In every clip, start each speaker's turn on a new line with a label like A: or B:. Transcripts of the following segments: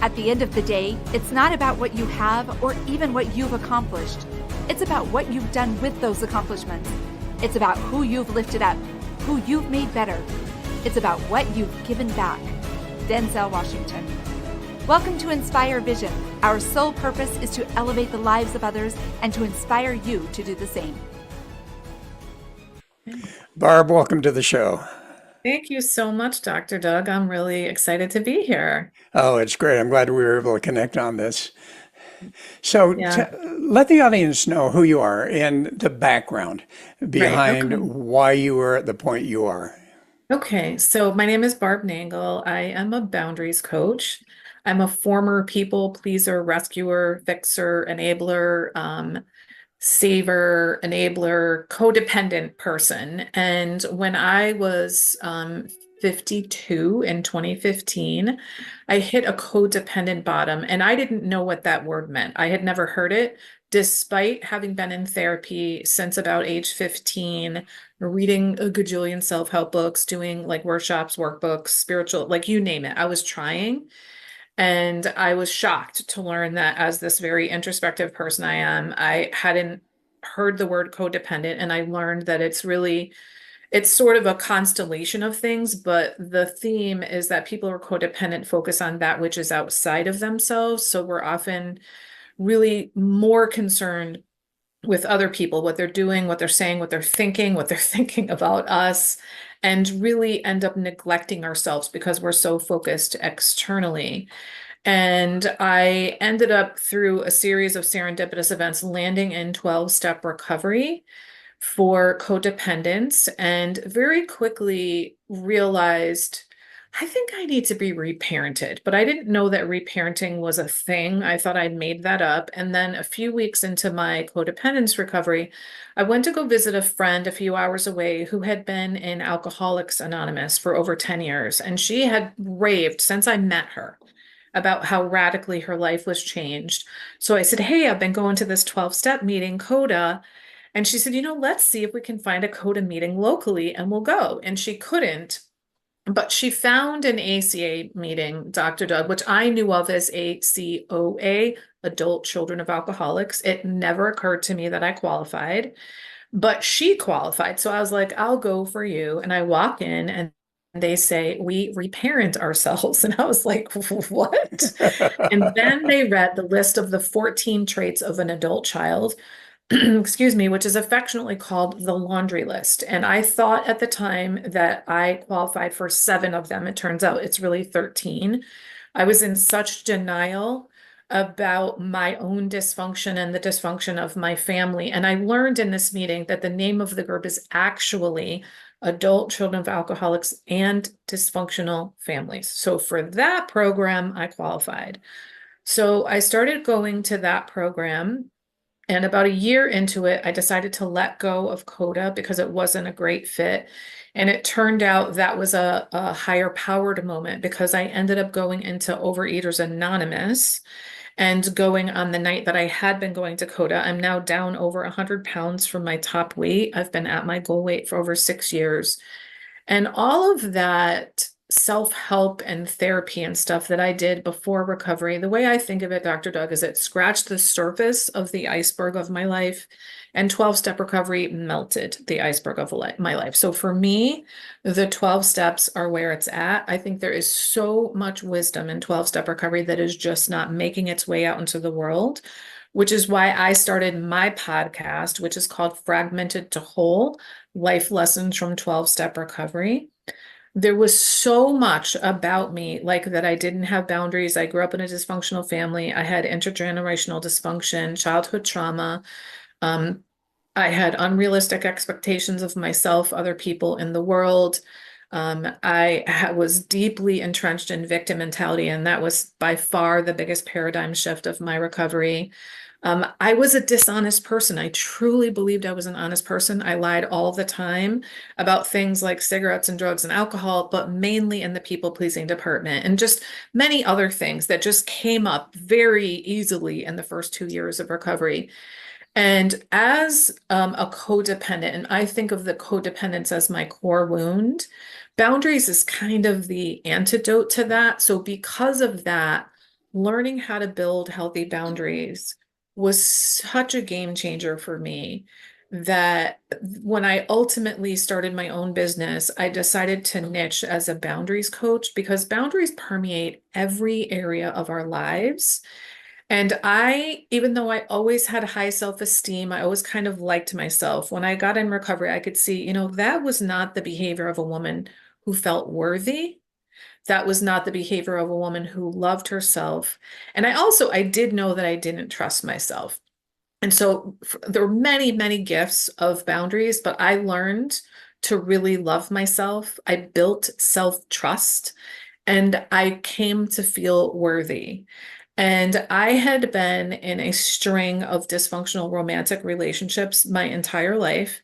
A: At the end of the day, it's not about what you have or even what you've accomplished. It's about what you've done with those accomplishments. It's about who you've lifted up, who you've made better. It's about what you've given back. Denzel Washington. Welcome to Inspire Vision. Our sole purpose is to elevate the lives of others and to inspire you to do the same.
B: Barb, welcome to the show.
C: Thank you so much, Dr. Doug. I'm really excited to be here.
B: Oh, it's great. I'm glad we were able to connect on this. So
C: Yeah.
B: let the audience know who you are and the background
C: Right.
B: behind
C: Okay.
B: why you are at the point you are.
C: Okay. So my name is Barb Nangle. I am a boundaries coach. I'm a former people pleaser, rescuer, fixer, enabler, saver, enabler, codependent person. And when I was 52 in 2015, I hit a codependent bottom, and I didn't know what that word meant. I had never heard it, despite having been in therapy since about age 15, reading a gajillion self-help books, doing like workshops, workbooks, spiritual, like you name it. I was trying. And I was shocked to learn that as this very introspective person I am, I hadn't heard the word codependent. And I learned that it's sort of a constellation of things, but the theme is that people who are codependent focus on that which is outside of themselves. So we're often really more concerned with other people, what they're doing, what they're saying, what they're thinking about us, and really end up neglecting ourselves because we're so focused externally. And I ended up through a series of serendipitous events landing in 12-step recovery for codependence, and very quickly realized I think I need to be reparented, but I didn't know that reparenting was a thing. I thought I'd made that up. And then a few weeks into my codependence recovery, I went to go visit a friend a few hours away who had been in Alcoholics Anonymous for over 10 years. And she had raved since I met her about how radically her life was changed. So I said, "Hey, I've been going to this 12-step meeting, CODA." And she said, let's see if we can find a CODA meeting locally and we'll go. And she couldn't. But she found an ACA meeting, Dr. Doug, which I knew of as ACOA, Adult Children of Alcoholics. It never occurred to me that I qualified, but she qualified. So I was like, I'll go for you. And I walk in and they say, we reparent ourselves. And I was like, what? And then they read the list of the 14 traits of an adult child, excuse me, which is affectionately called the laundry list. And I thought at the time that I qualified for 7 of them. It turns out it's really 13. I was in such denial about my own dysfunction and the dysfunction of my family. And I learned in this meeting that the name of the group is actually Adult Children of Alcoholics and Dysfunctional Families. So for that program, I qualified. So I started going to that program. And about a year into it, I decided to let go of CODA because it wasn't a great fit. And it turned out that was a higher powered moment because I ended up going into Overeaters Anonymous and going on the night that I had been going to CODA. I'm now down over 100 pounds from my top weight. I've been at my goal weight for over 6 years. And all of that self-help and therapy and stuff that I did before recovery, the way I think of it, Dr. Doug, is it scratched the surface of the iceberg of my life, and 12-step recovery melted the iceberg of my life. So for me, the 12 steps are where it's at. I think there is so much wisdom in 12-step recovery that is just not making its way out into the world, which is why I started my podcast, which is called Fragmented to Whole: Life Lessons from 12-Step Recovery. There was so much about me, like that I didn't have boundaries. I grew up in a dysfunctional family. I had intergenerational dysfunction, childhood trauma. I had unrealistic expectations of myself, other people in the world. I was deeply entrenched in victim mentality, and that was by far the biggest paradigm shift of my recovery. I was a dishonest person. I truly believed I was an honest person. I lied all the time about things like cigarettes and drugs and alcohol, but mainly in the people-pleasing department, and just many other things that just came up very easily in the first 2 years of recovery. And as a codependent, and I think of the codependence as my core wound, boundaries is kind of the antidote to that. So because of that, learning how to build healthy boundaries was such a game changer for me that when I ultimately started my own business, I decided to niche as a boundaries coach because boundaries permeate every area of our lives. And even though I always had high self-esteem, I always kind of liked myself. When I got in recovery, I could see, that was not the behavior of a woman who felt worthy. That was not the behavior of a woman who loved herself. And I did know that I didn't trust myself. And so there were many, many gifts of boundaries, but I learned to really love myself. I built self-trust and I came to feel worthy. And I had been in a string of dysfunctional romantic relationships my entire life.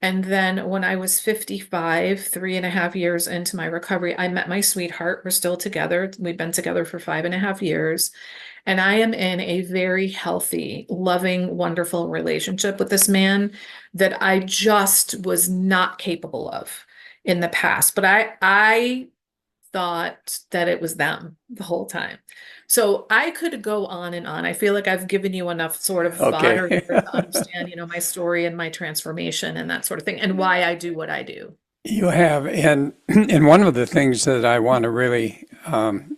C: And then when I was 55, 3.5 years into my recovery, I met my sweetheart. We're still together. We've been together for 5.5 years. And I am in a very healthy, loving, wonderful relationship with this man that I just was not capable of in the past. But I thought that it was them the whole time. So I could go on and on. I feel like I've given you enough sort of fodder
B: Okay.
C: here to understand, my story and my transformation and that sort of thing, and why I do what I do.
B: You have, and one of the things that I want to really,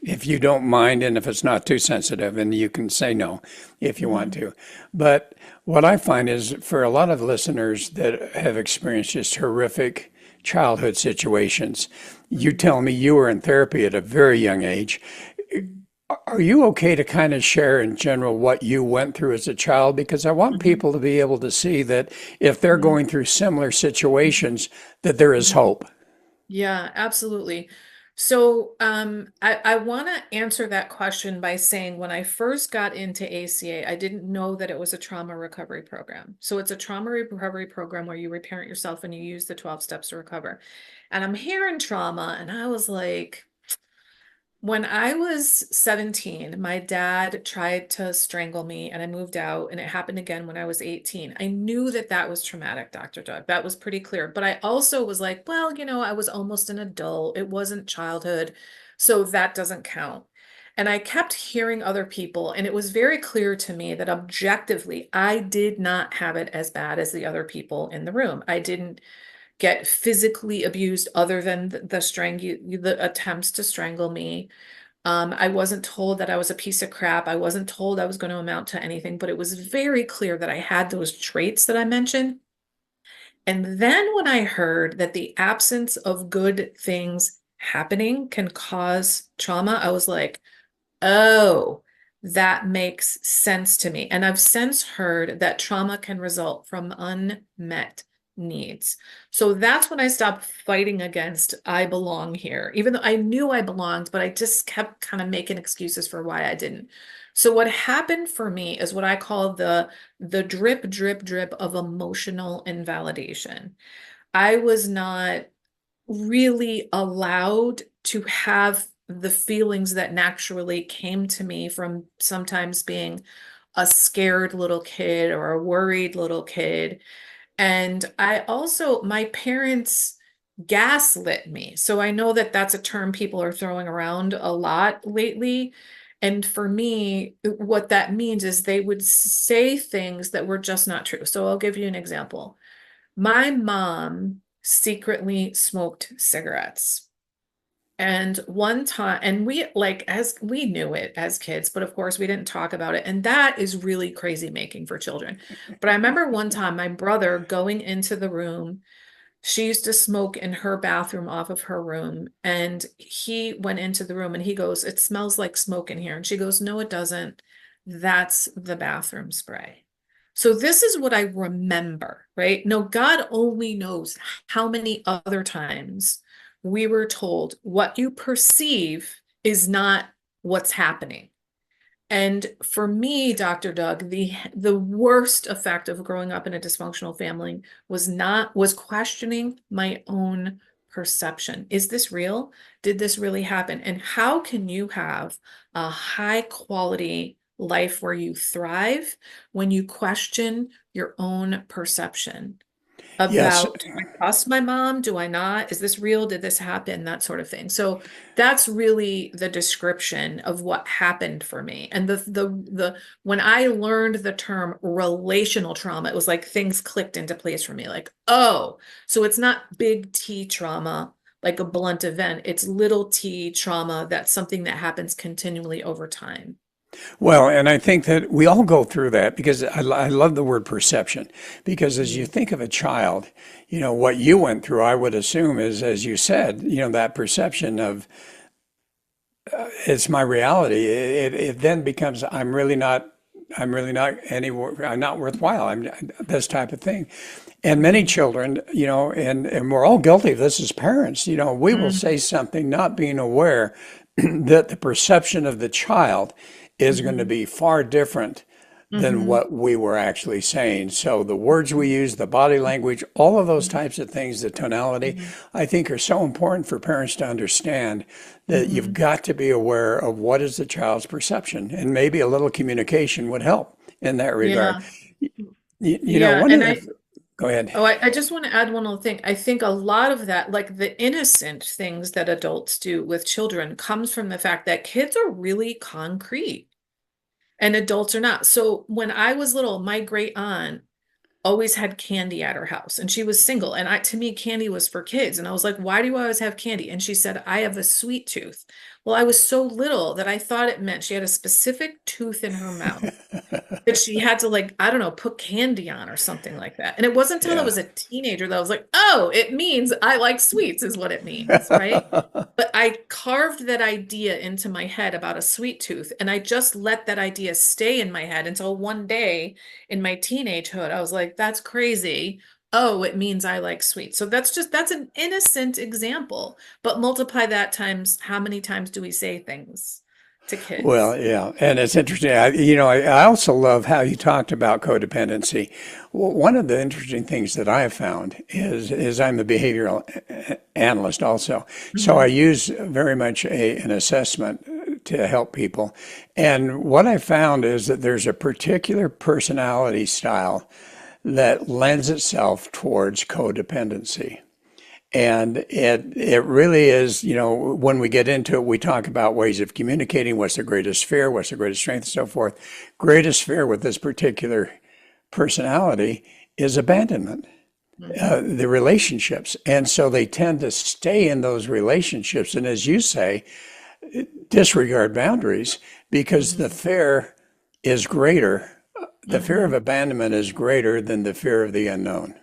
B: if you don't mind, and if it's not too sensitive, and you can say no if you want
C: Mhm.
B: to, but what I find is for a lot of listeners that have experienced just horrific childhood situations, you
C: Mhm.
B: tell me you were in therapy at a very young age. Are you okay to kind of share in general what you went through as a child? Because I want
C: Mhm.
B: people to be able to see that if they're
C: Yeah.
B: going through similar situations, that there is
C: Mhm.
B: hope.
C: Yeah, absolutely. So, I want to answer that question by saying when I first got into ACA, I didn't know that it was a trauma recovery program. So it's a trauma recovery program where you reparent yourself and you use the 12 steps to recover. And I'm hearing trauma, and I was like, when I was 17, my dad tried to strangle me and I moved out, and it happened again when I was 18. I knew that that was traumatic, Dr. Doug. That was pretty clear. But I also was like, well, I was almost an adult. It wasn't childhood. So that doesn't count. And I kept hearing other people, and it was very clear to me that objectively, I did not have it as bad as the other people in the room. I didn't get physically abused other than the attempts to strangle me. I wasn't told that I was a piece of crap. I wasn't told I was going to amount to anything, but it was very clear that I had those traits that I mentioned. And then when I heard that the absence of good things happening can cause trauma, I was like, oh, that makes sense to me. And I've since heard that trauma can result from unmet needs. So that's when I stopped fighting against I belong here, even though I knew I belonged, but I just kept kind of making excuses for why I didn't. So what happened for me is what I call the drip, drip, drip of emotional invalidation. I was not really allowed to have the feelings that naturally came to me from sometimes being a scared little kid or a worried little kid. And my parents gaslit me. So I know that that's a term people are throwing around a lot lately. And for me, what that means is they would say things that were just not true. So I'll give you an example. My mom secretly smoked cigarettes. And one time, and as we knew it as kids, but of course we didn't talk about it. And that is really crazy making for children. But I remember one time my brother going into the room. She used to smoke in her bathroom off of her room. And he went into the room and he goes, "It smells like smoke in here." And she goes, "No, it doesn't. That's the bathroom spray." So this is what I remember, right? No, God only knows how many other times we were told what you perceive is not what's happening. And for me, Dr. Doug, the worst effect of growing up in a dysfunctional family was questioning my own perception. Is this real? Did this really happen? And how can you have a high quality life where you thrive when you question your own perception?
B: Yes.
C: about, do I trust my mom? Do I not? Is this real? Did this happen? That sort of thing. So that's really the description of what happened for me. And when I learned the term relational trauma, it was like things clicked into place for me. Like, oh, so it's not big T trauma, like a blunt event. It's little T trauma. That's something that happens continually over time.
B: Well, and I think that we all go through that because I love the word perception. Because as you
C: Mm.
B: think of a child, what you went through, I would assume is, as you said, that perception of it's my reality. It then becomes I'm really not anywhere. I'm not worthwhile. I'm this type of thing. And many
C: Mhm.
B: children, and we're all guilty of this as parents. We will say
C: Mhm.
B: something not being aware that the perception of the child is going to
C: Mhm.
B: be far different than
C: Mhm.
B: what we were actually saying. So the words we use, the body language, all of those
C: Mhm.
B: types of things, the tonality,
C: Mhm.
B: I think are so important for parents to understand that you've
C: Mhm.
B: got to be aware of what is the child's perception, and maybe a little communication would help in that regard.
C: Yeah. Yeah.
B: One of
C: And
B: the, go ahead.
C: I just want to add one other thing. I think a lot of that, like the innocent things that adults do with children, comes from the fact that kids are really concrete and adults are not. So when I was little, my great aunt always had candy at her house and she was single. And to me, candy was for kids. And I was like, why do you always have candy? And she said, I have a sweet tooth. Well, I was so little that I thought it meant she had a specific tooth in her mouth that she had to, like, I don't know, put candy on or something like that. And it wasn't until I
B: Yeah.
C: was a teenager that I was like, oh, it means I like sweets is what it means, right? But I carved that idea into my head about a sweet tooth, and I just let that idea stay in my head until one day in my teenagehood, I was like, that's crazy. Oh, it means I like sweets. So that's an innocent example, but multiply that times how many times do we say things to kids?
B: Well, yeah, and it's interesting. I also love how you talked about codependency. One of the interesting things that I have found is I'm a behavioral analyst also, so I
C: Mhm.
B: use very much an assessment to help people. And what I found is that there's a particular personality style that lends itself towards codependency. And it really is, when we get into it, we talk about ways of communicating, what's the greatest fear, what's the greatest strength, and so forth. Greatest fear with this particular personality is abandonment,
C: Mhm.
B: the relationships. And so they tend to stay in those relationships. And as you say, disregard boundaries because the
C: Mhm.
B: fear is greater. The fear of
C: Mhm.
B: abandonment is greater than the fear of the unknown.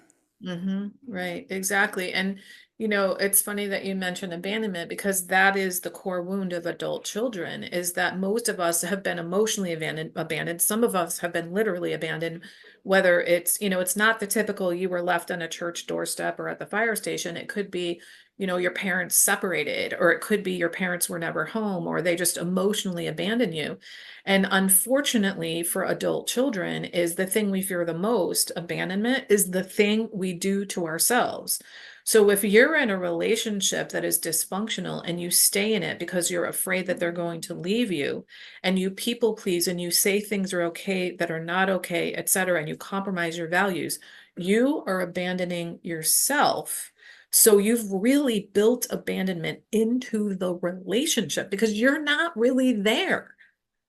C: Right, exactly. And it's funny that you mentioned abandonment because that is the core wound of adult children is that most of us have been emotionally abandoned. Some of us have been literally abandoned, whether it's not the typical you were left on a church doorstep or at the fire station. It could be, your parents separated, or it could be your parents were never home, or they just emotionally abandoned you. And unfortunately for adult children is the thing we fear the most, abandonment is the thing we do to ourselves. So if you're in a relationship that is dysfunctional and you stay in it because you're afraid that they're going to leave you and you people please and you say things are okay that are not okay, etc., and you compromise your values, you are abandoning yourself. So you've really built abandonment into the relationship because you're not really there.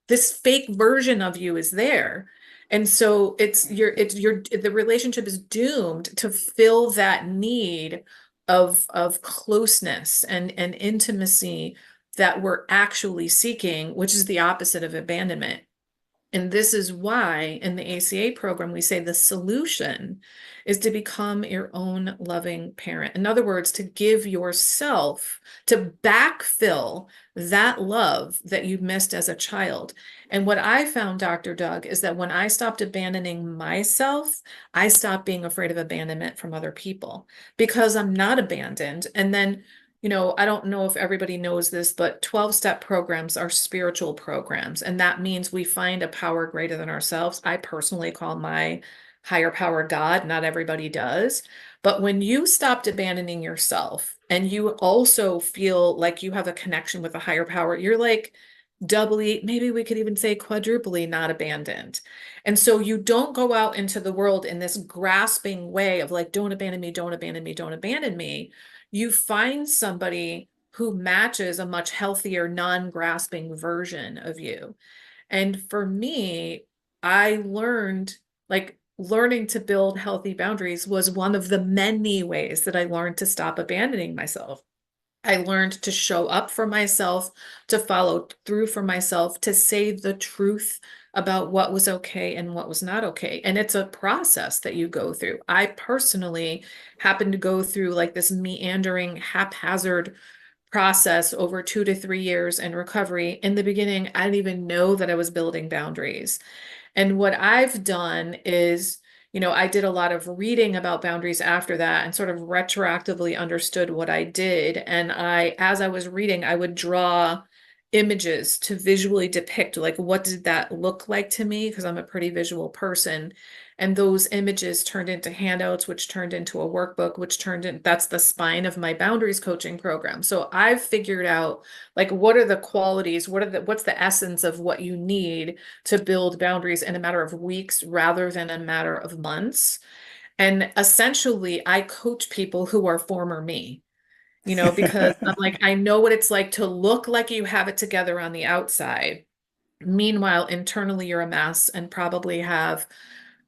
C: This fake version of you is there. And so the relationship is doomed to fill that need of closeness and intimacy that we're actually seeking, which is the opposite of abandonment. And this is why in the ACA program, we say the solution is to become your own loving parent. In other words, to give yourself, to backfill that love that you missed as a child. And what I found, Dr. Doug, is that when I stopped abandoning myself, I stopped being afraid of abandonment from other people because I'm not abandoned. And then I don't know if everybody knows this, but 12-step programs are spiritual programs. And that means we find a power greater than ourselves. I personally call my higher power God. Not everybody does. But when you stopped abandoning yourself and you also feel like you have a connection with a higher power, you're like, doubly, maybe we could even say quadruply not abandoned. And so you don't go out into the world in this grasping way of like, don't abandon me, don't abandon me, don't abandon me. You find somebody who matches a much healthier, non-grasping version of you. And for me, I learned like learning to build healthy boundaries was one of the many ways that I learned to stop abandoning myself. I learned to show up for myself, to follow through for myself, to say the truth about what was okay and what was not okay. And it's a process that you go through. I personally happened to go through like this meandering, haphazard process over 2 to 3 years in recovery. In the beginning, I didn't even know that I was building boundaries. And what I've done is, I did a lot of reading about boundaries after that and sort of retroactively understood what I did. And as I was reading, I would draw images to visually depict like what did that look like to me because I'm a pretty visual person. And those images turned into handouts, which turned into a workbook, which that's the spine of my boundaries coaching program. So I've figured out like what are the qualities, what's the essence of what you need to build boundaries in a matter of weeks rather than a matter of months. And essentially, I coach people who are former me, because I'm like, I know what it's like to look like you have it together on the outside. Meanwhile, internally, you're a mess and probably have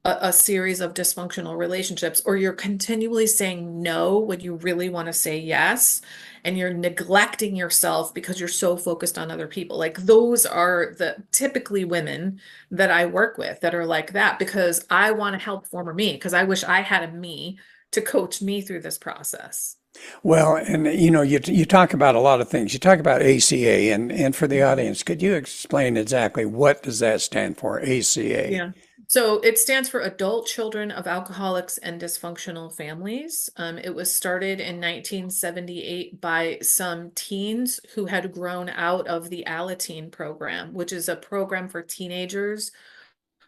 C: a series of dysfunctional relationships, or you're continually saying no when you really want to say yes, and you're neglecting yourself because you're so focused on other people. Like those are the typically women that I work with that are like that because I want to help former me because I wish I had a me to coach me through this process.
B: Well, and you talk about a lot of things. You talk about ACA, and for the
C: Mhm.
B: audience, could you explain exactly what does that stand for, ACA?
C: Yeah. So it stands for Adult Children of Alcoholics and Dysfunctional Families. It was started in 1978 by some teens who had grown out of the Alateen program, which is a program for teenagers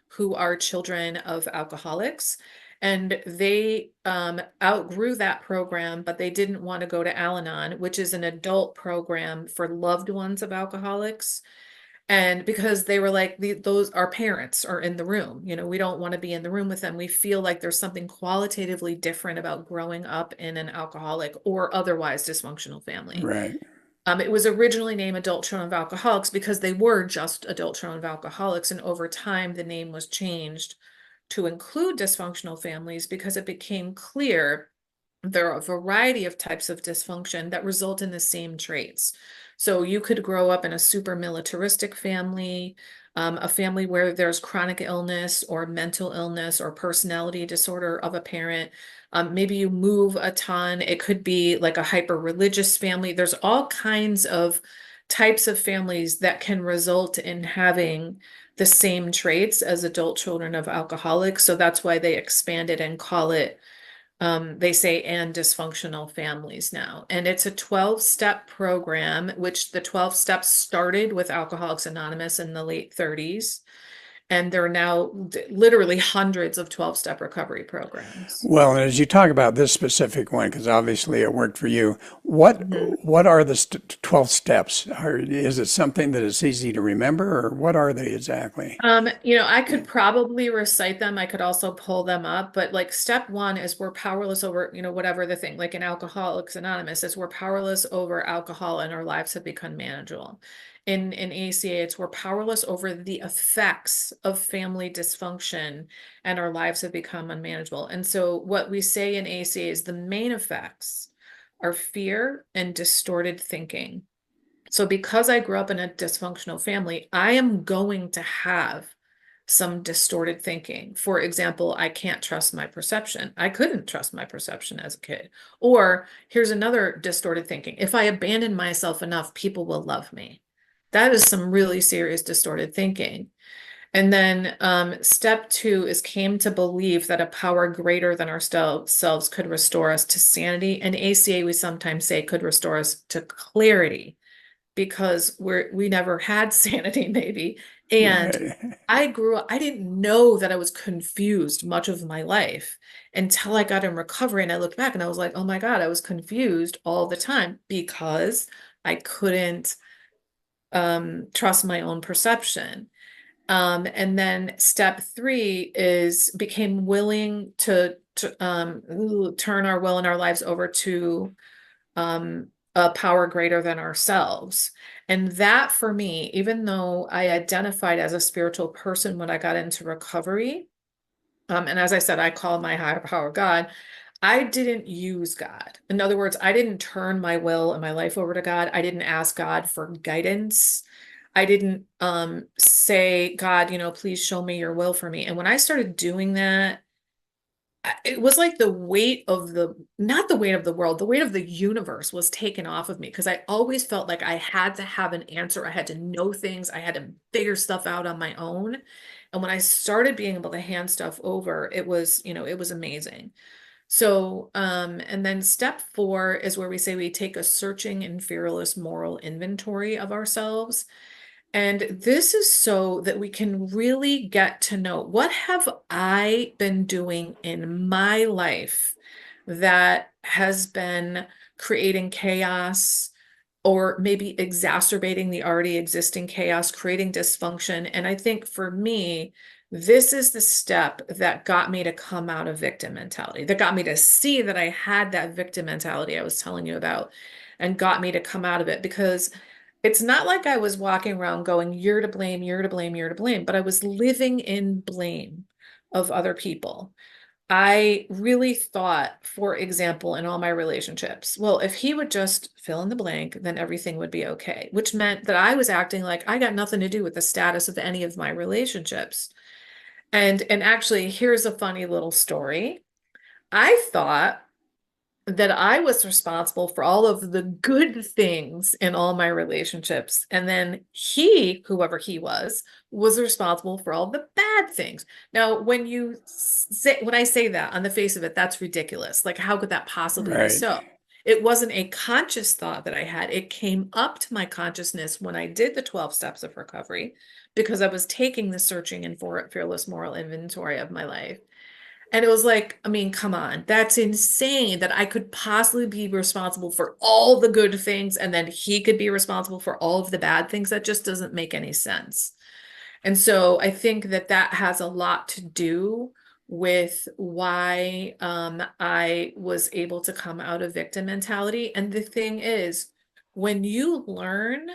C: who are children of alcoholics. And they outgrew that program, but they didn't want to go to Al Anon, which is an adult program for loved ones of alcoholics. And because they were like, those our parents are in the room, we don't want to be in the room with them. We feel like there's something qualitatively different about growing up in an alcoholic or otherwise dysfunctional family.
B: Right.
C: It was originally named Adult Children of Alcoholics because they were just adult children of alcoholics. And over time, the name was changed to include dysfunctional families because it became clear there are a variety of types of dysfunction that result in the same traits. So you could grow up in a super militaristic family, a family where there's chronic illness or mental illness or personality disorder of a parent. Maybe you move a ton. It could be like a hyper religious family. There's all kinds of types of families that can result in having the same traits as adult children of alcoholics. So that's why they expanded and call it they say, and dysfunctional families now. And it's a 12-step program, which the 12 steps started with Alcoholics Anonymous in the late 30s. And there are now literally hundreds of 12-step recovery programs.
B: Well, and as you talk about this specific one, because obviously it worked for you, what
C: Mhm.
B: what are the 12 steps? Is it something that is easy to remember, or what are they exactly?
C: I could probably recite them. I could also pull them up, but like step one is we're powerless over, whatever the thing, like in Alcoholics Anonymous, is we're powerless over alcohol and our lives have become manageable. In ACA, it's we're powerless over the effects of family dysfunction and our lives have become unmanageable. And so what we say in ACA is the main effects are fear and distorted thinking. So because I grew up in a dysfunctional family, I am going to have some distorted thinking. For example, I can't trust my perception. I couldn't trust my perception as a kid. Or here's another distorted thinking. If I abandon myself enough, people will love me. That is some really serious distorted thinking. And then step two is came to believe that a power greater than ourselves could restore us to sanity. And ACA, we sometimes say, could restore us to clarity because we never had sanity maybe. And
B: Right.
C: I didn't know that I was confused much of my life until I got in recovery and I looked back and I was like, oh my God, I was confused all the time because I couldn't trust my own perception. And then step 3 is became willing to turn our will and our lives over to a power greater than ourselves. And that for me, even though I identified as a spiritual person when I got into recovery, and as I said, I call my higher power God, I didn't use God. In other words, I didn't turn my will and my life over to God. I didn't ask God for guidance. I didn't say, God, please show me your will for me. And when I started doing that, it was like the weight of not the weight of the world, the weight of the universe was taken off of me, because I always felt like I had to have an answer. I had to know things. I had to figure stuff out on my own. And when I started being able to hand stuff over, it was amazing. So, and then step 4 is where we say we take a searching and fearless moral inventory of ourselves. And this is so that we can really get to know, what have I been doing in my life that has been creating chaos, or maybe exacerbating the already existing chaos, creating dysfunction. And I think for me, this is the step that got me to come out of victim mentality, that got me to see that I had that victim mentality I was telling you about, and got me to come out of it. Because it's not like I was walking around going, you're to blame, you're to blame, you're to blame, but I was living in blame of other people. I really thought, for example, in all my relationships, well, if he would just fill in the blank, then everything would be okay, which meant that I was acting like I got nothing to do with the status of any of my relationships. And actually, here's a funny little story. I thought that I was responsible for all of the good things in all my relationships. And then he, whoever he was responsible for all the bad things. Now, when I say that, on the face of it, that's ridiculous. Like, how could that possibly be
B: Right.
C: so? It wasn't a conscious thought that I had. It came up to my consciousness when I did the 12 steps of recovery, because I was taking the searching and fearless moral inventory of my life. And it was like, I mean, come on, that's insane that I could possibly be responsible for all the good things and then he could be responsible for all of the bad things. That just doesn't make any sense. And so I think that that has a lot to do with why I was able to come out of victim mentality. And the thing is, when you learn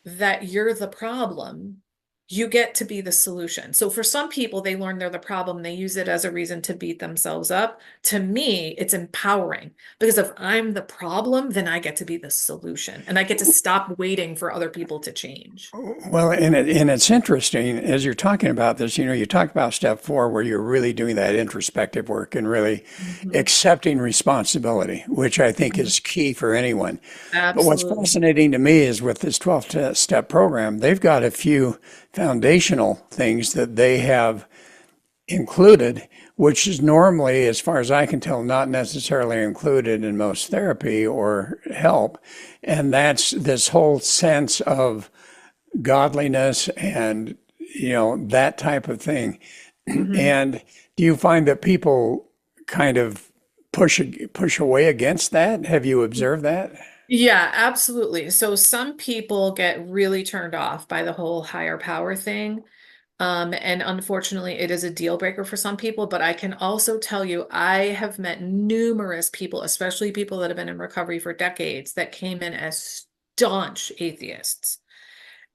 C: that you're the problem, you get to be the solution. So for some people, they learn they're the problem. They use it as a reason to beat themselves up. To me, it's empowering, because if I'm the problem, then I get to be the solution, and I get to stop waiting for other people to change.
B: Well, and it's interesting as you're talking about this, you talk about step 4 where you're really doing that introspective work and really
C: Mhm.
B: accepting responsibility, which I think
C: Mhm.
B: is key for anyone. But what's
C: Absolutely.
B: fascinating to me is with this 12-step program, they've got a few foundational things that they have included, which is normally, as far as I can tell, not necessarily included in most therapy or help. And that's this whole sense of godliness and, that type of thing.
C: Mhm.
B: And do you find that people kind of push away against that? Have you observed that?
C: Yeah, absolutely. So some people get really turned off by the whole higher power thing. And unfortunately, it is a deal breaker for some people, but I can also tell you, I have met numerous people, especially people that have been in recovery for decades, that came in as staunch atheists.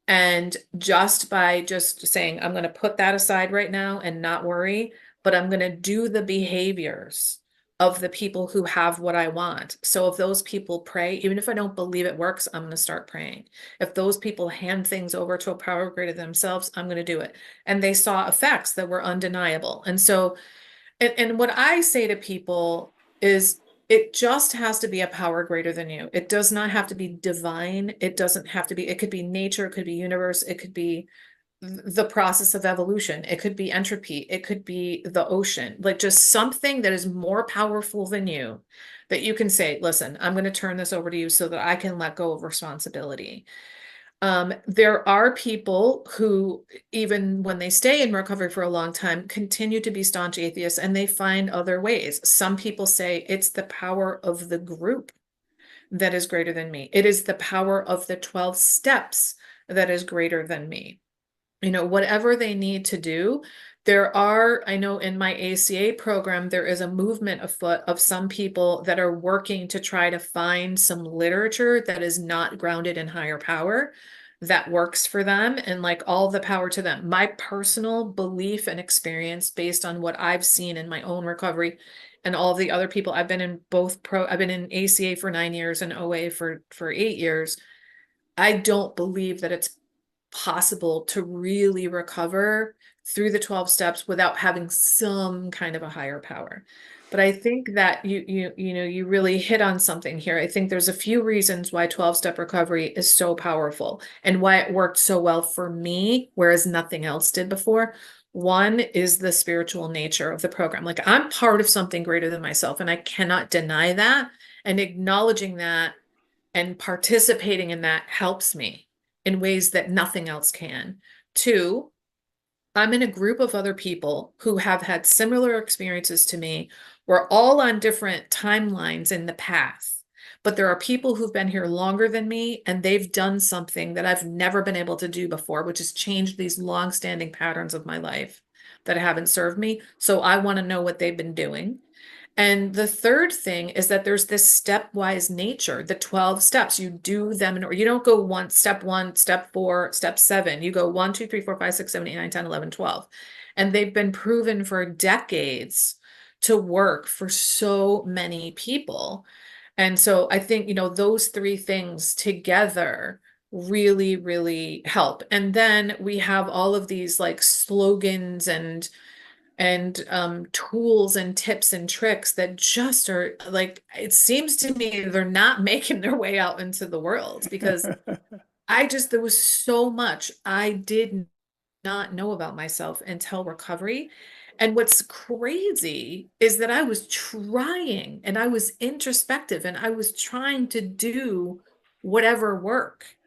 C: And just by just saying, I'm going to put that aside right now and not worry, but I'm going to do the behaviors of the people who have what I want. So if those people pray, even if I don't believe it works, I'm going to start praying. If those people hand things over to a power greater than themselves, I'm going to do it. And they saw effects that were undeniable. And so, and what I say to people is, it just has to be a power greater than you. It does not have to be divine. It doesn't have to be, it could be nature, it could be universe, it could be the process of evolution, it could be entropy, it could be the ocean, like just something that is more powerful than you, that you can say, listen, I'm going to turn this over to you so that I can let go of responsibility. There are people who, even when they stay in recovery for a long time, continue to be staunch atheists, and they find other ways. Some people say it's the power of the group that is greater than me. It is the power of the 12 steps that is greater than me. Whatever they need to do. I know in my ACA program, there is a movement afoot of some people that are working to try to find some literature that is not grounded in higher power that works for them, and like all the power to them. My personal belief and experience based on what I've seen in my own recovery and all of the other people, I've been in ACA for 9 years and OA for 8 years. I don't believe that it's possible to really recover through the 12 steps without having some kind of a higher power. But I think that you really hit on something here. I think there's a few reasons why 12-step recovery is so powerful and why it worked so well for me, whereas nothing else did before. One is the spiritual nature of the program. Like, I'm part of something greater than myself, and I cannot deny that. And acknowledging that and participating in that helps me in ways that nothing else can. Two, I'm in a group of other people who have had similar experiences to me. We're all on different timelines in the path, but there are people who've been here longer than me, and they've done something that I've never been able to do before, which has changed these long-standing patterns of my life that haven't served me. So I want to know what they've been doing. And the third thing is that there's this stepwise nature, the 12 steps. You do them in order. You don't go step 1, step 4, step 7. You go 1, 2, 3, 4, 5, 6, 7, 8, 9, 10, 11, 12. And they've been proven for decades to work for so many people. And so I think, those three things together really, really help. And then we have all of these like slogans and tools and tips and tricks that just are like, it seems to me they're not making their way out into the world, because there was so much I did not know about myself until recovery. And what's crazy is that I was trying, and I was introspective, and I was trying to do whatever work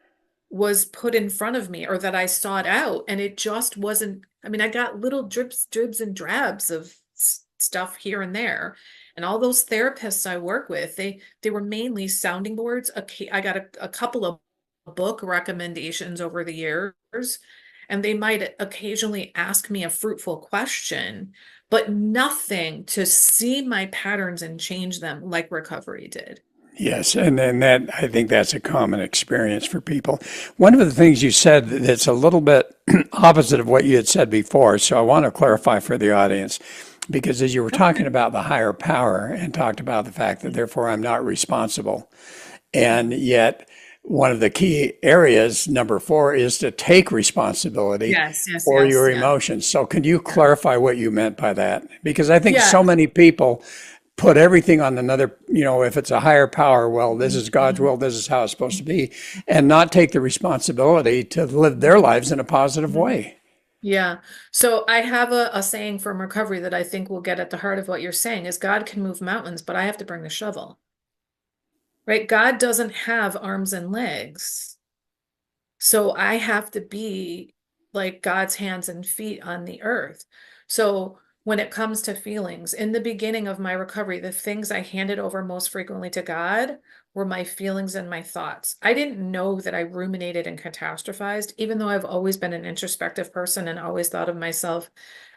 C: was put in front of me or that I sought out. And it just wasn't, I got little dribs and drabs of stuff here and there. And all those therapists I work with, they were mainly sounding boards. I got a couple of book recommendations over the years, and they might occasionally ask me a fruitful question, but nothing to see my patterns and change them like recovery did.
B: Yes, and then I think that's a common experience for people. One of the things you said that's a little bit opposite of what you had said before, so I want to clarify for the audience, because as you were talking about the higher power and talked about the fact that therefore I'm not responsible, and yet one of the key areas, number 4, is to take responsibility for your emotions. So can you clarify what you meant by that? Because I think so many people put everything on another, if it's a higher power, well, this is God's will, this is how it's supposed to be, and not take the responsibility to live their lives in a positive way.
C: Yeah. So I have a saying from recovery that I think will get at the heart of what you're saying is God can move mountains, but I have to bring the shovel. Right? God doesn't have arms and legs. So I have to be like God's hands and feet on the earth. So when it comes to feelings, in the beginning of my recovery, the things I handed over most frequently to God were my feelings and my thoughts. I didn't know that I ruminated and catastrophized, even though I've always been an introspective person and always thought of myself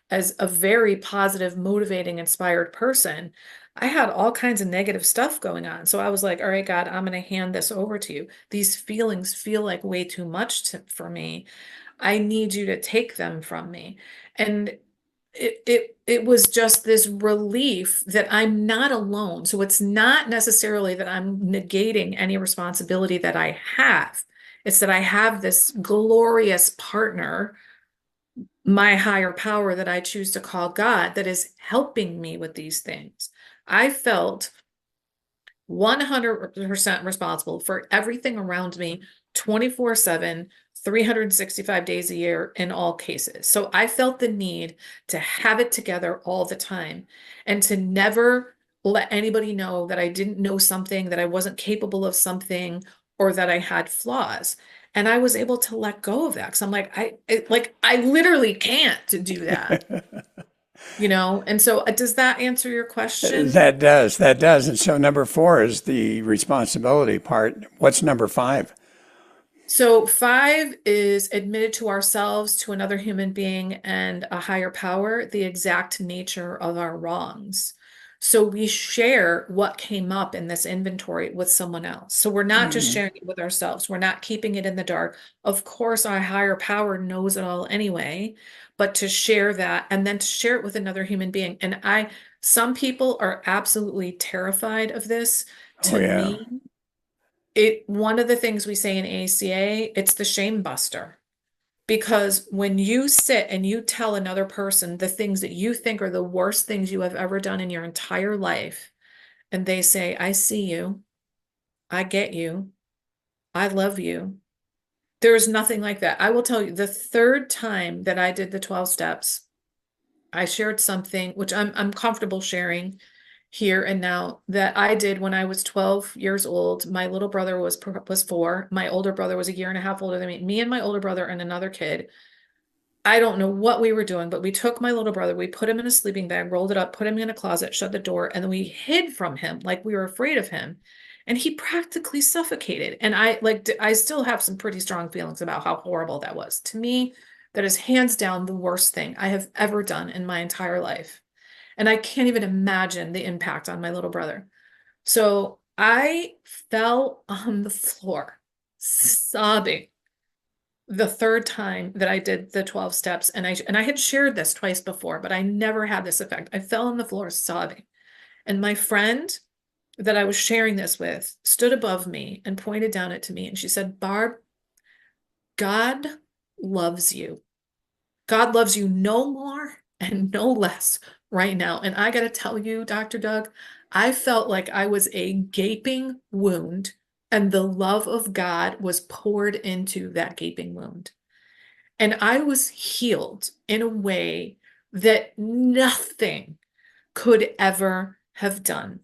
C: as a very positive, motivating, inspired person. I had all kinds of negative stuff going on. So I was like, all right, God, I'm going to hand this over to you. These feelings feel like way too much for me. I need you to take them from me. And it was just this relief that I'm not alone. So it's not necessarily that I'm negating any responsibility that I have. It's that I have this glorious partner, my higher power that I choose to call God, that is helping me with these things. I felt 100% responsible for everything around me 24/7, 365 days a year in all cases. So I felt the need to have it together all the time and to never let anybody know that I didn't know something, that I wasn't capable of something, or that I had flaws. And I was able to let go of that because I'm like, I literally can't do that. And so does that answer your question?
B: That does. And so number 4 is the responsibility part. What's number 5?
C: So 5 is admitted to ourselves, to another human being, and a higher power, the exact nature of our wrongs. So we share what came up in this inventory with someone else. So we're not just
B: Mhm.
C: sharing it with ourselves. We're not keeping it in the dark. Of course, our higher power knows it all anyway, but to share that and then to share it with another human being. Some people are absolutely terrified of this.
B: Oh,
C: To
B: yeah.
C: me, one of the things we say in ACA, it's the shame buster. Because when you sit and you tell another person the things that you think are the worst things you have ever done in your entire life, and they say, I see you, I get you, I love you. There is nothing like that. I will tell you, the third time that I did the 12 steps, I shared something which I'm comfortable sharing here and now that I did when I was 12 years old. My little brother was 4. My older brother was a year and a half older than me. Me and my older brother and another kid. I don't know what we were doing, but we took my little brother, we put him in a sleeping bag, rolled it up, put him in a closet, shut the door, and then we hid from him like we were afraid of him. And he practically suffocated. And I still have some pretty strong feelings about how horrible that was. To me, that is hands down the worst thing I have ever done in my entire life. And I can't even imagine the impact on my little brother. So I fell on the floor, sobbing the third time that I did the 12 steps. And I had shared this twice before, but I never had this effect. I fell on the floor sobbing. And my friend that I was sharing this with stood above me and pointed down at to me. And she said, Barb, God loves you. God loves you no more and no less right now. And I got to tell you, Dr. Doug, I felt like I was a gaping wound, and the love of God was poured into that gaping wound. And I was healed in a way that nothing could ever have done.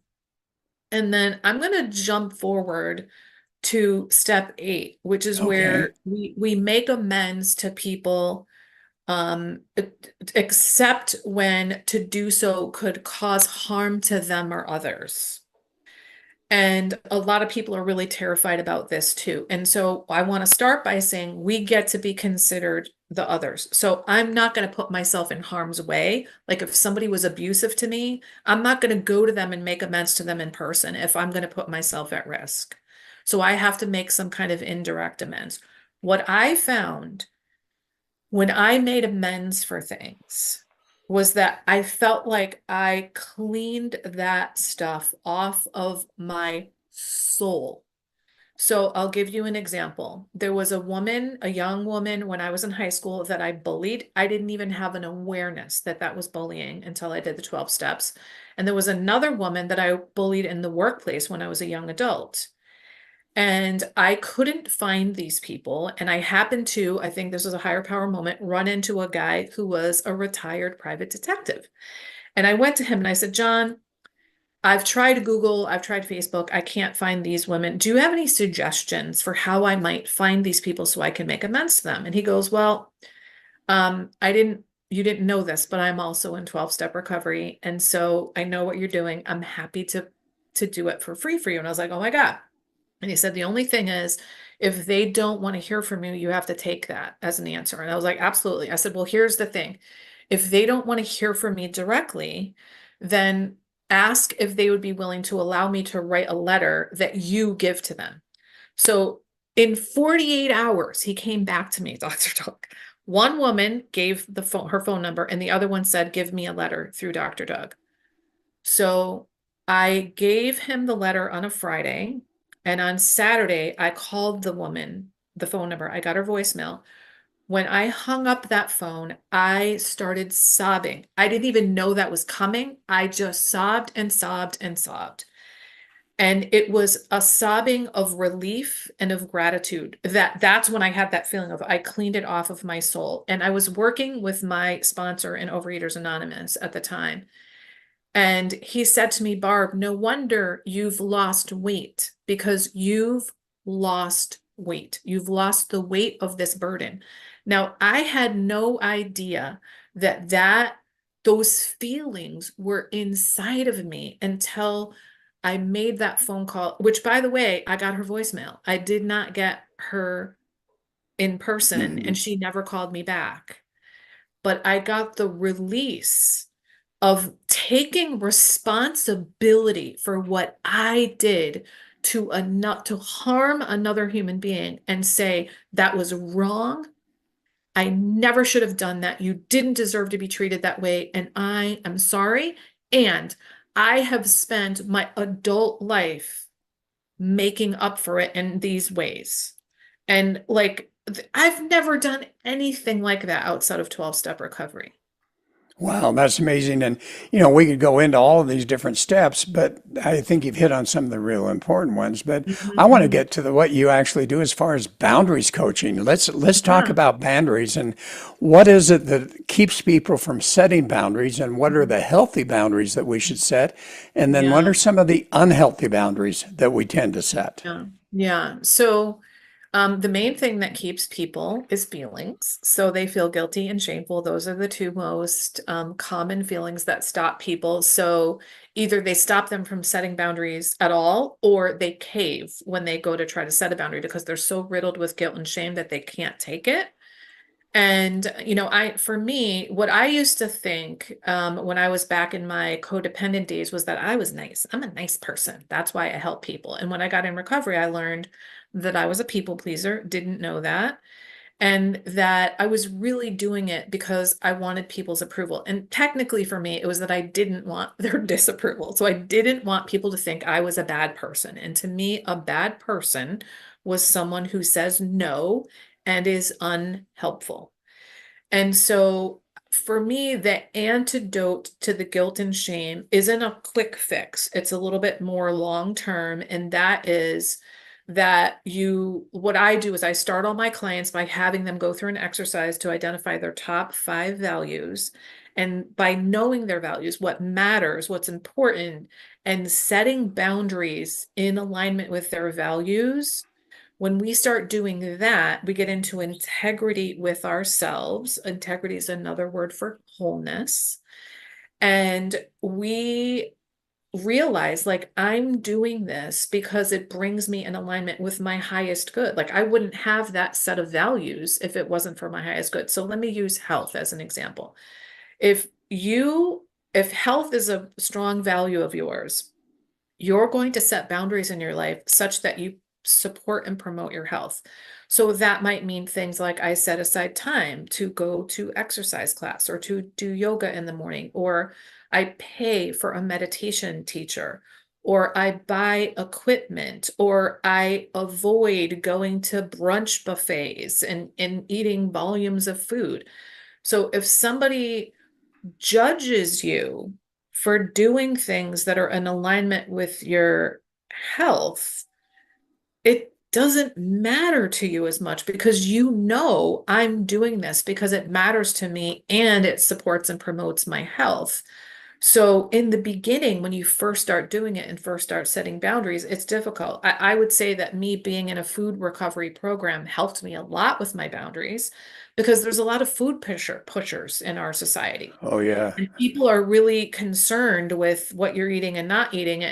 C: And then I'm going to jump forward to step 8, which is
B: Okay.
C: where we make amends to people, except when to do so could cause harm to them or others. And a lot of people are really terrified about this too. And so I want to start by saying we get to be considered the others. So I'm not going to put myself in harm's way. Like if somebody was abusive to me, I'm not going to go to them and make amends to them in person if I'm going to put myself at risk. So I have to make some kind of indirect amends. What I found when I made amends for things was that I felt like I cleaned that stuff off of my soul. So I'll give you an example. There was a woman, a young woman, when I was in high school that I bullied. I didn't even have an awareness that that was bullying until I did the 12 steps. And there was another woman that I bullied in the workplace when I was a young adult. And I couldn't find these people. And I happened to, I think this was a higher power moment, run into a guy who was a retired private detective. And I went to him and I said, John, I've tried Google, I've tried Facebook, I can't find these women. Do you have any suggestions for how I might find these people so I can make amends to them? And he goes, well, you didn't know this, but I'm also in 12-step recovery. And so I know what you're doing. I'm happy to do it for free for you. And I was like, oh my God. And he said, the only thing is, if they don't want to hear from you, you have to take that as an answer. And I was like, absolutely. I said, well, here's the thing. If they don't want to hear from me directly, then ask if they would be willing to allow me to write a letter that you give to them. So in 48 hours, he came back to me, Dr. Doug. One woman gave her phone number, and the other one said, give me a letter through Dr. Doug. So I gave him the letter on a Friday, and on Saturday, I called the woman, the phone number. I got her voicemail. When I hung up that phone, I started sobbing. I didn't even know that was coming. I just sobbed and sobbed and sobbed. And it was a sobbing of relief and of gratitude. That's when I had that feeling of I cleaned it off of my soul. And I was working with my sponsor in Overeaters Anonymous at the time. And he said to me, Barb, no wonder you've lost weight because you've lost weight. You've lost the weight of this burden. Now, I had no idea that those feelings were inside of me until I made that phone call, which by the way, I got her voicemail. I did not get her in person, and
B: Mhm.
C: she never called me back. But I got the release of taking responsibility for what I did to harm another human being and say that was wrong. I never should have done that. You didn't deserve to be treated that way, and I am sorry. And I have spent my adult life making up for it in these ways. And like, I've never done anything like that outside of 12-step recovery.
B: Wow, that's amazing. And, we could go into all of these different steps, but I think you've hit on some of the real important ones. But I want to
C: Mhm.
B: get to what you actually do as far as boundaries coaching. Let's talk
C: Yeah.
B: about boundaries and what is it that keeps people from setting boundaries and what are the healthy boundaries that we should set? And then what
C: Yeah.
B: are some of the unhealthy boundaries that we tend to set?
C: Yeah. Yeah. So, the main thing that keeps people is feelings. So they feel guilty and shameful. Those are the two most common feelings that stop people. So either they stop them from setting boundaries at all, or they cave when they go to try to set a boundary because they're so riddled with guilt and shame that they can't take it. And, for me, what I used to think when I was back in my codependent days was that I was nice. I'm a nice person. That's why I help people. And when I got in recovery, I learned that I was a people pleaser, didn't know that, and that I was really doing it because I wanted people's approval. And technically for me, it was that I didn't want their disapproval. So I didn't want people to think I was a bad person. And to me, a bad person was someone who says no and is unhelpful. And so for me, the antidote to the guilt and shame isn't a quick fix. It's a little bit more long term. And that is what I do is I start all my clients by having them go through an exercise to identify their top 5 values. And by knowing their values, what matters, what's important, and setting boundaries in alignment with their values, when we start doing that, we get into integrity with ourselves. Integrity is another word for wholeness. And we realize, like, I'm doing this because it brings me in alignment with my highest good. Like, I wouldn't have that set of values if it wasn't for my highest good. So let me use health as an example. If if health is a strong value of yours, you're going to set boundaries in your life such that you support and promote your health. So that might mean things like I set aside time to go to exercise class or to do yoga in the morning, or I pay for a meditation teacher, or I buy equipment, or I avoid going to brunch buffets and eating volumes of food. So if somebody judges you for doing things that are in alignment with your health, it doesn't matter to you as much because I'm doing this because it matters to me and it supports and promotes my health. So in the beginning, when you first start doing it and first start setting boundaries, it's difficult. I would say that me being in a food recovery program helped me a lot with my boundaries because there's a lot of pushers in our society.
B: Oh, yeah.
C: And people are really concerned with what you're eating and not eating.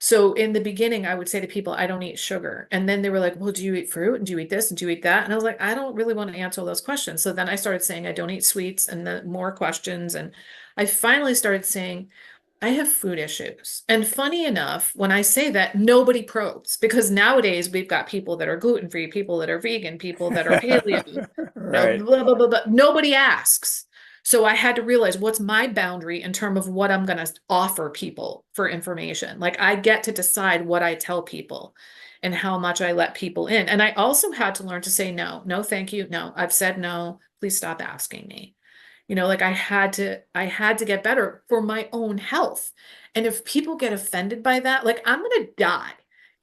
C: So in the beginning, I would say to people, I don't eat sugar. And then they were like, well, do you eat fruit? And do you eat this? And do you eat that? And I was like, I don't really want to answer all those questions. So then I started saying, I don't eat sweets, and then more questions. And I finally started saying, I have food issues. And funny enough, when I say that, nobody probes because nowadays we've got people that are gluten-free, people that are vegan, people that are paleo,
B: Right.
C: blah, blah, blah, blah. Nobody asks. So I had to realize what's my boundary in terms of what I'm going to offer people for information. Like I get to decide what I tell people and how much I let people in. And I also had to learn to say no, no, thank you. No, I've said no. Please stop asking me. Like I had to get better for my own health. And if people get offended by that, like I'm going to die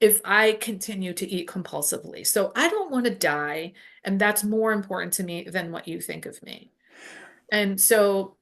C: if I continue to eat compulsively. So I don't want to die. And that's more important to me than what you think of me. And so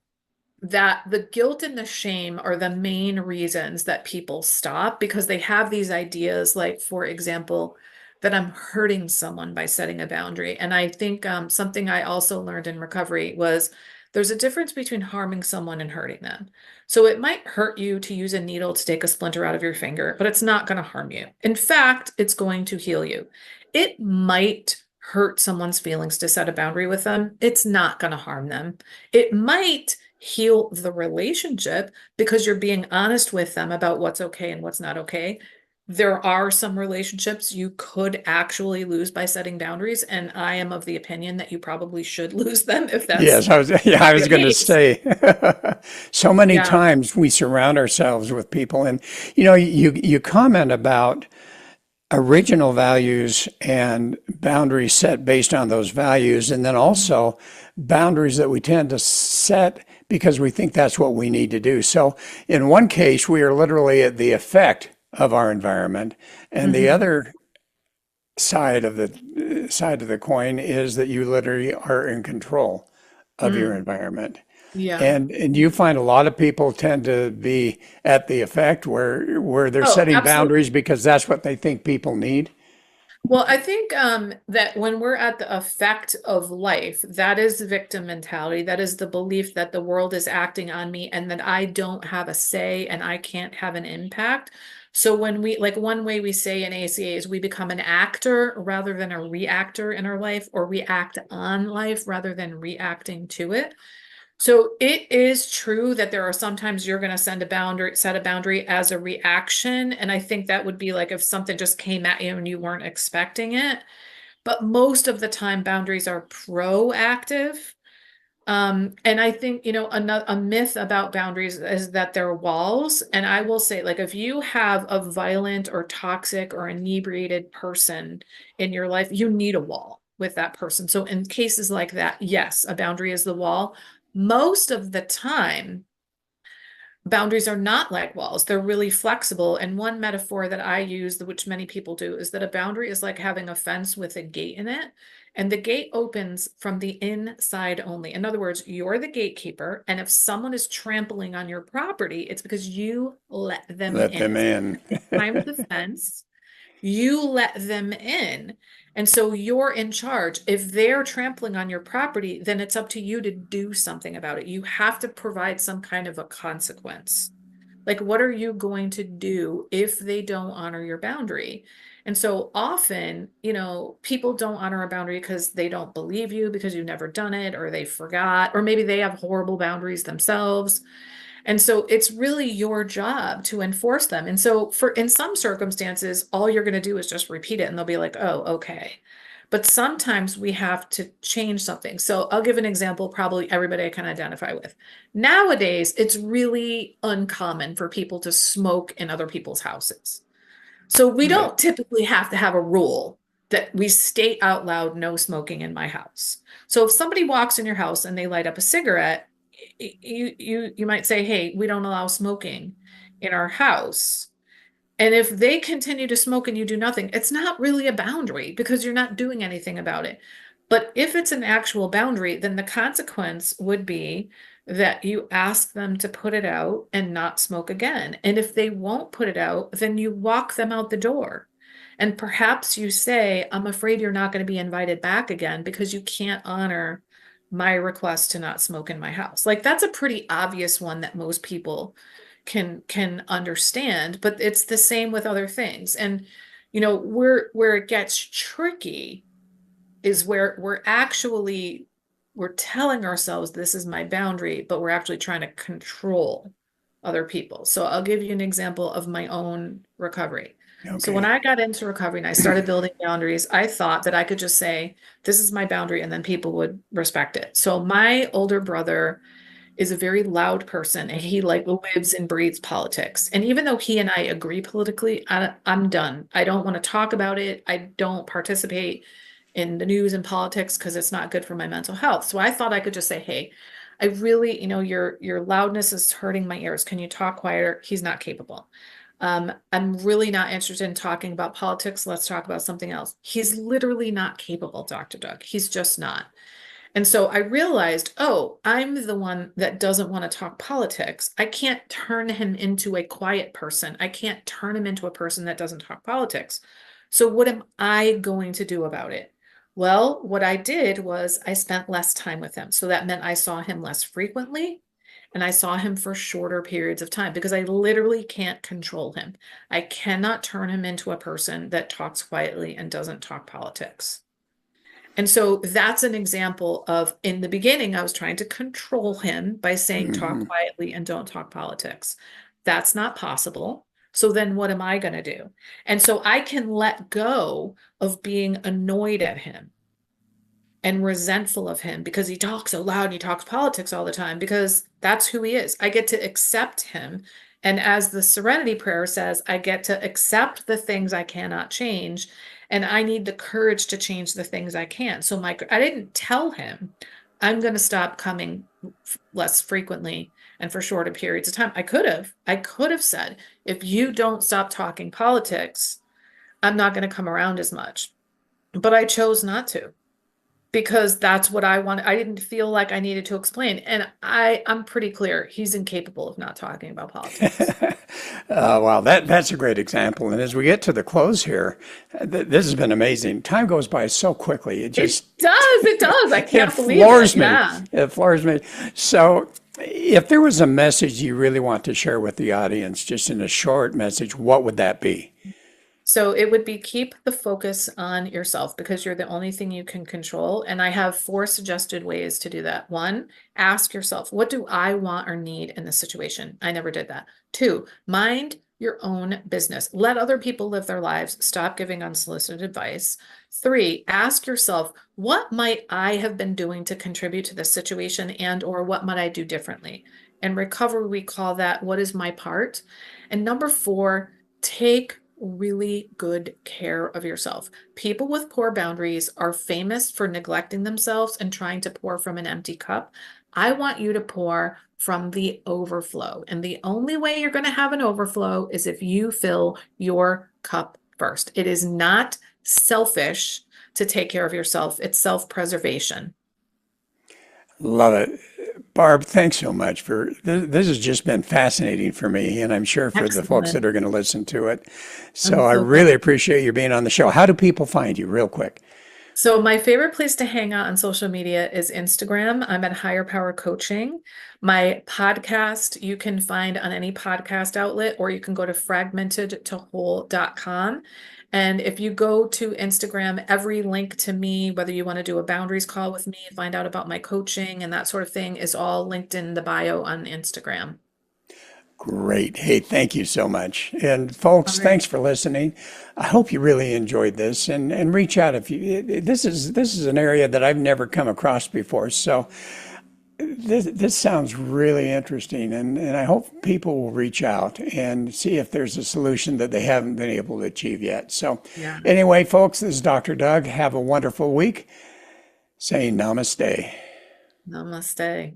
C: that the guilt and the shame are the main reasons that people stop because they have these ideas, like, for example, that I'm hurting someone by setting a boundary. And I think something I also learned in recovery was there's a difference between harming someone and hurting them. So it might hurt you to use a needle to take a splinter out of your finger, but it's not going to harm you. In fact, it's going to heal you. It might hurt someone's feelings to set a boundary with them. It's not going to harm them. It might heal the relationship because you're being honest with them about what's okay and what's not okay. There are some relationships you could actually lose by setting boundaries, and I am of the opinion that you probably should lose them if that's
B: Yes, I was
C: the
B: going to
C: case.
B: say, so many
C: Yeah.
B: times we surround ourselves with people, and you comment about original values and boundaries set based on those values, and then also boundaries that we tend to set because we think that's what we need to do. So in one case, we are literally at the effect of our environment, and the
C: Mhm.
B: other side of the coin is that you literally are in control of your
C: Mm.
B: environment.
C: Yeah.
B: And you find a lot of people tend to be at the effect where they're
C: Oh,
B: setting boundaries
C: absolutely.
B: because that's what they think people need.
C: Well, I think that when we're at the effect of life, that is victim mentality. That is the belief that the world is acting on me and that I don't have a say and I can't have an impact. So when we, like one way we say in ACA is we become an actor rather than a reactor in our life, or we act on life rather than reacting to it. So it is true that there are sometimes you're going to set a boundary as a reaction. And I think that would be like if something just came at you and you weren't expecting it. But most of the time, boundaries are proactive. And I think, a myth about boundaries is that they're walls. And I will say, like, if you have a violent or toxic or inebriated person in your life, you need a wall with that person. So in cases like that, yes, a boundary is the wall. Most of the time, boundaries are not like walls. They're really flexible. And one metaphor that I use, which many people do, is that a boundary is like having a fence with a gate in it. And the gate opens from the inside only. In other words, you're the gatekeeper. And if someone is trampling on your property, it's because you let them
B: Let them
C: in.
B: in.
C: They climbed the fence, you let them in. And so you're in charge. If they're trampling on your property, then it's up to you to do something about it. You have to provide some kind of a consequence. Like, what are you going to do if they don't honor your boundary? And so often, people don't honor a boundary because they don't believe you, because you've never done it, or they forgot, or maybe they have horrible boundaries themselves. And so it's really your job to enforce them. And so in some circumstances, all you're going to do is just repeat it and they'll be like, "Oh, okay." But sometimes we have to change something. So I'll give an example probably everybody can identify with. Nowadays, it's really uncommon for people to smoke in other people's houses. So we
B: Right.
C: don't typically have to have a rule that we state out loud, no smoking in my house. So if somebody walks in your house and they light up a cigarette, you might say, "Hey, we don't allow smoking in our house." And if they continue to smoke and you do nothing, it's not really a boundary because you're not doing anything about it. But if it's an actual boundary, then the consequence would be that you ask them to put it out and not smoke again. And if they won't put it out, then you walk them out the door. And perhaps you say, "I'm afraid you're not going to be invited back again because you can't honor my request to not smoke in my house." Like that's a pretty obvious one that most people can understand, but it's the same with other things. And where it gets tricky is where we're telling ourselves this is my boundary, but we're actually trying to control other people. So I'll give you an example of my own recovery. So when
B: Okay.
C: I got into recovery and I started building boundaries, I thought that I could just say, "This is my boundary," and then people would respect it. So my older brother is a very loud person and he like lives and breathes politics. And even though he and I agree politically, I'm done. I don't want to talk about it. I don't participate in the news and politics because it's not good for my mental health. So I thought I could just say, "Hey, I really, your loudness is hurting my ears. Can you talk quieter?" He's not capable. I'm really not interested in talking about politics. Let's talk about something else. He's literally not capable, Dr. Doug. He's just not. And so I realized, oh, I'm the one that doesn't want to talk politics. I can't turn him into a quiet person. I can't turn him into a person that doesn't talk politics. So what am I going to do about it? Well, what I did was I spent less time with him. So that meant I saw him less frequently and I saw him for shorter periods of time because I literally can't control him. I cannot turn him into a person that talks quietly and doesn't talk politics. And so that's an example of, in the beginning, I was trying to control him by saying, talk quietly and don't talk politics. That's not possible. So then what am I going to do? And so I can let go of being annoyed at him and resentful of him because he talks so loud and he talks politics all the time, because that's who he is. I get to accept him. And as the Serenity Prayer says, I get to accept the things I cannot change. And I need the courage to change the things I can. So I didn't tell him I'm going to stop coming less frequently and for shorter periods of time. I could have said, if you don't stop talking politics, I'm not going to come around as much. But I chose not to, because that's what I wanted. I didn't feel like I needed to explain. And I'm pretty clear. He's incapable of not talking about politics.
B: Wow, that's a great example. And as we get to the close here, this has been amazing. Time goes by so quickly. It
C: does. I can't believe it.
B: Floors me.
C: Yeah.
B: It floors me. So if there was a message you really want to share with the audience, just in a short message, what would that be?
C: So it would be, keep the focus on yourself, because you're the only thing you can control. And I have 4 suggested ways to do that. 1, ask yourself, what do I want or need in this situation? I never did that. 2, mind your own business. Let other people live their lives. Stop giving unsolicited advice. 3, ask yourself, what might I have been doing to contribute to this situation, and or what might I do differently? In recovery, we call that, what is my part? And number 4, take really good care of yourself. People with poor boundaries are famous for neglecting themselves and trying to pour from an empty cup. I want you to pour from the overflow. And the only way you're going to have an overflow is if you fill your cup first. It is not selfish to take care of yourself. It's self-preservation.
B: Love it. Barb, thanks so much for this. Has just been fascinating for me, and I'm sure for the folks that are going to listen to it. So I really appreciate you being on the show. How do people find you, real quick?
C: So my favorite place to hang out on social media is Instagram. I'm at Higher Power Coaching. My podcast you can find on any podcast outlet, or you can go to fragmentedtowhole.com. And if you go to Instagram, every link to me, whether you want to do a boundaries call with me, find out about my coaching and that sort of thing, is all linked in the bio on Instagram.
B: Great. Hey, thank you so much. And folks, thanks for listening. I hope you really enjoyed this, and reach out if you, this is an area that I've never come across before. So this sounds really interesting, and I hope people will reach out and see if there's a solution that they haven't been able to achieve yet. So anyway, folks, this is Dr. Doug. Have a wonderful week. Saying namaste.
C: Namaste.